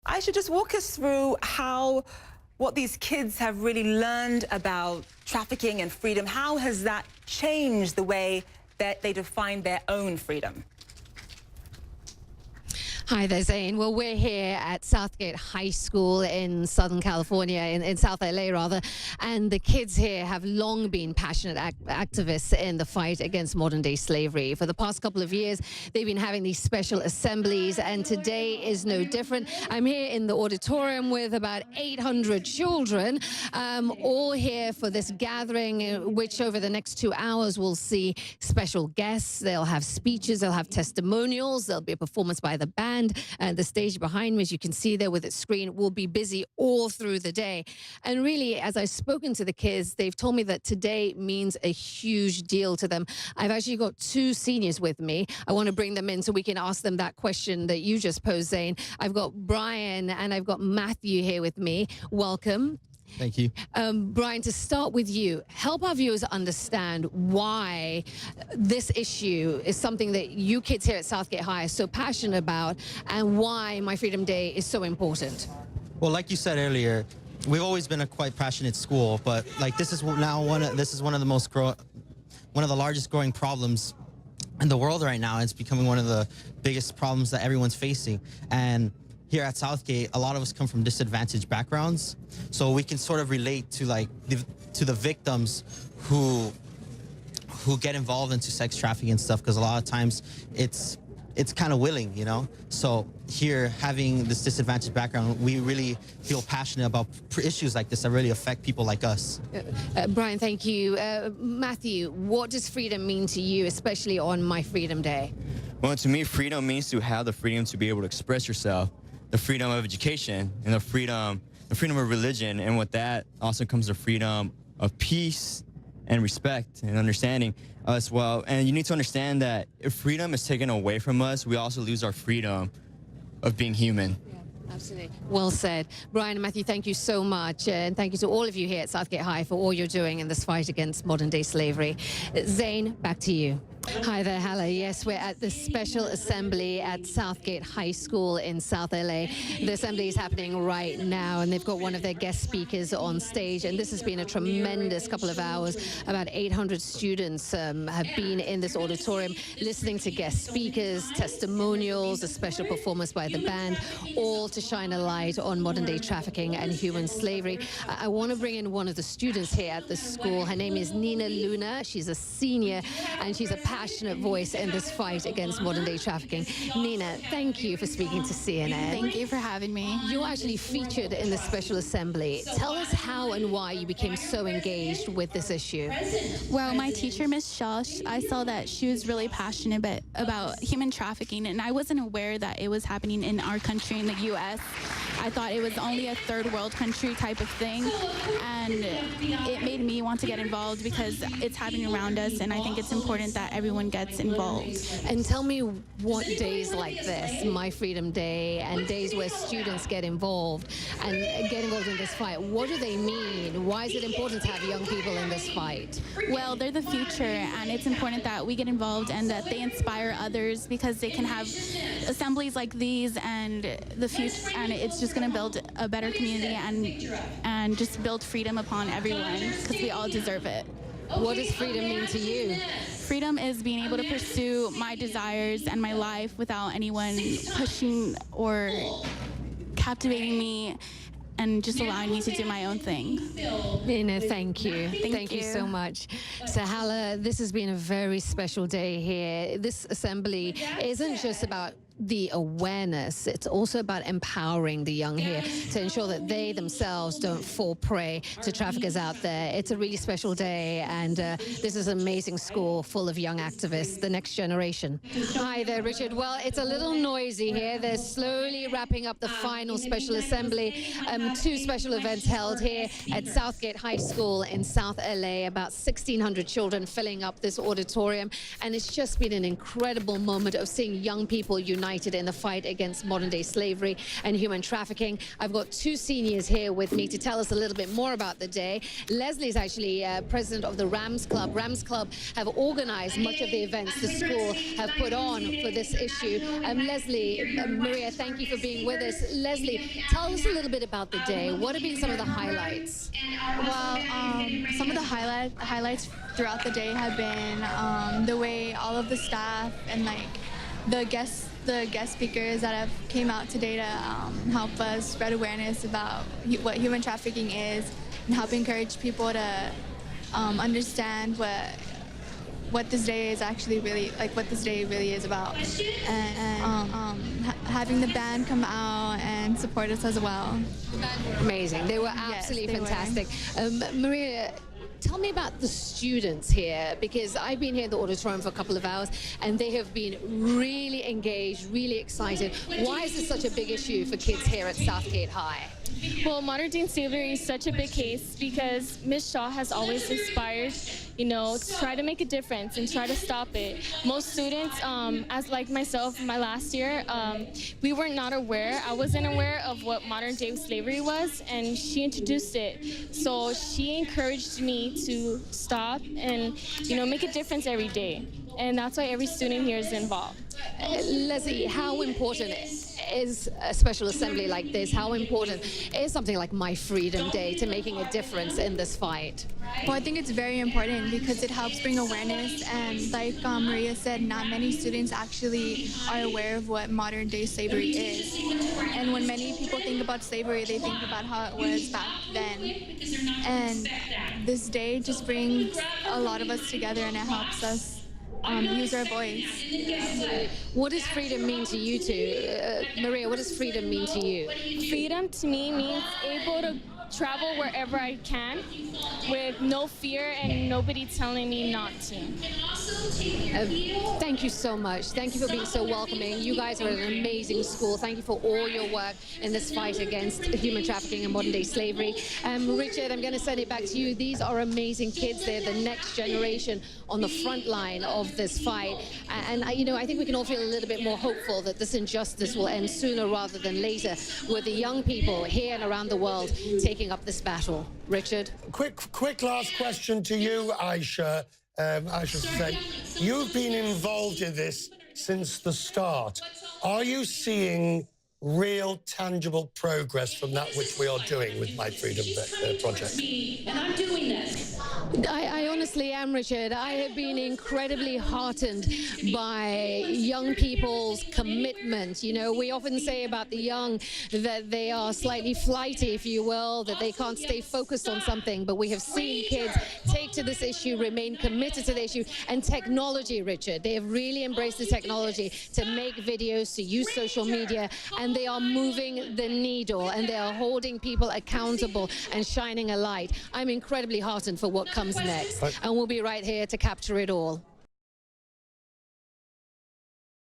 Aisha, just walk us through what these kids have really learned about trafficking and freedom. How has that changed the way that they define their own freedom? Hi there, Zane. Well, we're here at Southgate High School in Southern California, in South LA rather, and the kids here have long been passionate activists in the fight against modern-day slavery. For the past couple of years, they've been having these special assemblies, and today is no different. I'm here in the auditorium with about 800 children, all here for this gathering, which over the next 2 hours will see special guests. They'll have speeches, they'll have testimonials, there'll be a performance by the band. The stage behind me, as you can see there with its screen, will be busy all through the day. And really, as I've spoken to the kids, they've told me that today means a huge deal to them. I've actually got two seniors with me. I want to bring them in so we can ask them that question that you just posed, Zane. I've got Brian and I've got Matthew here with me. Welcome. Thank you. Brian, to start with you, help our viewers understand why this issue is something that you kids here at Southgate High are so passionate about, and why My Freedom Day is so important. Well, like you said earlier, we've always been a quite passionate school, but like this is now one of the largest growing problems in the world right now. It's becoming one of the biggest problems that everyone's facing. And here at Southgate, a lot of us come from disadvantaged backgrounds, so we can sort of relate to the victims who get involved into sex trafficking and stuff, because a lot of times it's kind of willing, you know. So here, having this disadvantaged background, we really feel passionate about issues like this that really affect people like us. Brian, thank you. Matthew, what does freedom mean to you, especially on My Freedom Day? Well, to me, freedom means to have the freedom to be able to express yourself, the freedom of education, and the freedom of religion. And with that also comes the freedom of peace and respect and understanding as well. And you need to understand that if freedom is taken away from us, we also lose our freedom of being human. Absolutely. Well said. Brian and Matthew, thank you so much. And thank you to all of you here at Southgate High for all you're doing in this fight against modern-day slavery. Zane, back to you. Hi there, Hala. Yes, we're at the special assembly at Southgate High School in South LA. The assembly is happening right now, and they've got one of their guest speakers on stage. And this has been a tremendous couple of hours. About 800 students have been in this auditorium listening to guest speakers, testimonials, a special performance by the band, all to shine a light on modern-day trafficking and human slavery. I want to bring in one of the students here at the school. Her name is Nina Luna. She's a senior, and she's a passionate voice in this fight against modern-day trafficking. Nina, thank you for speaking to CNN. Thank you for having me. You're actually featured in the special assembly. Tell us how and why you became so engaged with this issue. Well, my teacher, Miss Shaw, I saw that she was really passionate about human trafficking, and I wasn't aware that it was happening in our country, in the U.S. I thought it was only a third world country type of thing, and it made me want to get involved because it's happening around us, and I think it's important that everyone gets involved. And tell me what days like this, My Freedom Day, and days where students get involved in this fight, what do they mean? Why is it important to have young people in this fight? Well, they're the future, and it's important that we get involved and that they inspire others, because they can have assemblies like these and the future, and it's just going to build a better community and just build freedom upon everyone, because we all deserve it. What does freedom mean to you? Freedom is being able to pursue my desires and my life without anyone pushing or captivating me and just allowing me to do my own thing. Nina, thank you. Thank you so much. So, Hala, this has been a very special day here. This assembly isn't just about the awareness, it's also about empowering the young here to ensure that they themselves don't fall prey to traffickers out there. It's a really special day, and this is an amazing school full of young activists, the next generation. Hi there, Richard. Well, it's a little noisy here. They're slowly wrapping up the final special assembly. Two special events held here at Southgate High School in South LA, about 1,600 children filling up this auditorium, and it's just been an incredible moment of seeing young people unite united in the fight against modern-day slavery and human trafficking. I've got two seniors here with me to tell us a little bit more about the day. Leslie is actually president of the Rams Club. Rams Club have organized much of the events the school have put on for this issue. Leslie, Maria, thank you for being with us. Leslie, tell us a little bit about the day. What have been some of the highlights? Well, some of the highlights throughout the day have been the way all of the staff and like the guest speakers that have came out today to help us spread awareness about what human trafficking is and help encourage people to understand what this day is actually really like, what this day really is about, and having the band come out and support us as well. Amazing. They were absolutely fantastic. Maria, tell me about the students here, because I've been here in the auditorium for a couple of hours and they have been really engaged, really excited. Why is this such a big issue for kids here at Southgate High? Well, modern-day slavery is such a big case because Ms. Shaw has always inspired, to try to make a difference and try to stop it. Most students, as like myself, my last year, we were not aware. I wasn't aware of what modern-day slavery was, and she introduced it. So she encouraged me to stop and, make a difference every day. And that's why every student here is involved. Leslie, how important is a special assembly like this? How important is something like My Freedom Day to making a difference in this fight? Well, I think it's very important because it helps bring awareness, and like Maria said, not many students actually are aware of what modern day slavery is. And when many people think about slavery, they think about how it was back then. And this day just brings a lot of us together, and it helps us use our voice. What does freedom mean to you two? Maria, what does freedom mean to you? Freedom to me means able to travel wherever I can with no fear and nobody telling me not to. Thank you so much. Thank you for being so welcoming. You guys are an amazing school. Thank you for all your work in this fight against human trafficking and modern-day slavery. Richard, I'm going to send it back to you. These are amazing kids. They're the next generation on the front line of this fight. And I think we can all feel a little bit more hopeful that this injustice will end sooner rather than later with the young people here and around the world taking up this battle. Richard? Quick last question to you, Aisha. You've been involved in this since the start. Are you seeing real, tangible progress from that which we are doing with My Freedom Project? And I'm doing this. I honestly am, Richard. I have been incredibly heartened by young people's commitment. We often say about the young that they are slightly flighty, if you will, that they can't stay focused on something. But we have seen kids take to this issue, remain committed to the issue. And technology, Richard, they have really embraced the technology to make videos, to use social media, and they are moving the needle, and they are holding people accountable and shining a light. I'm incredibly heartened for what comes next, and we'll be right here to capture it all.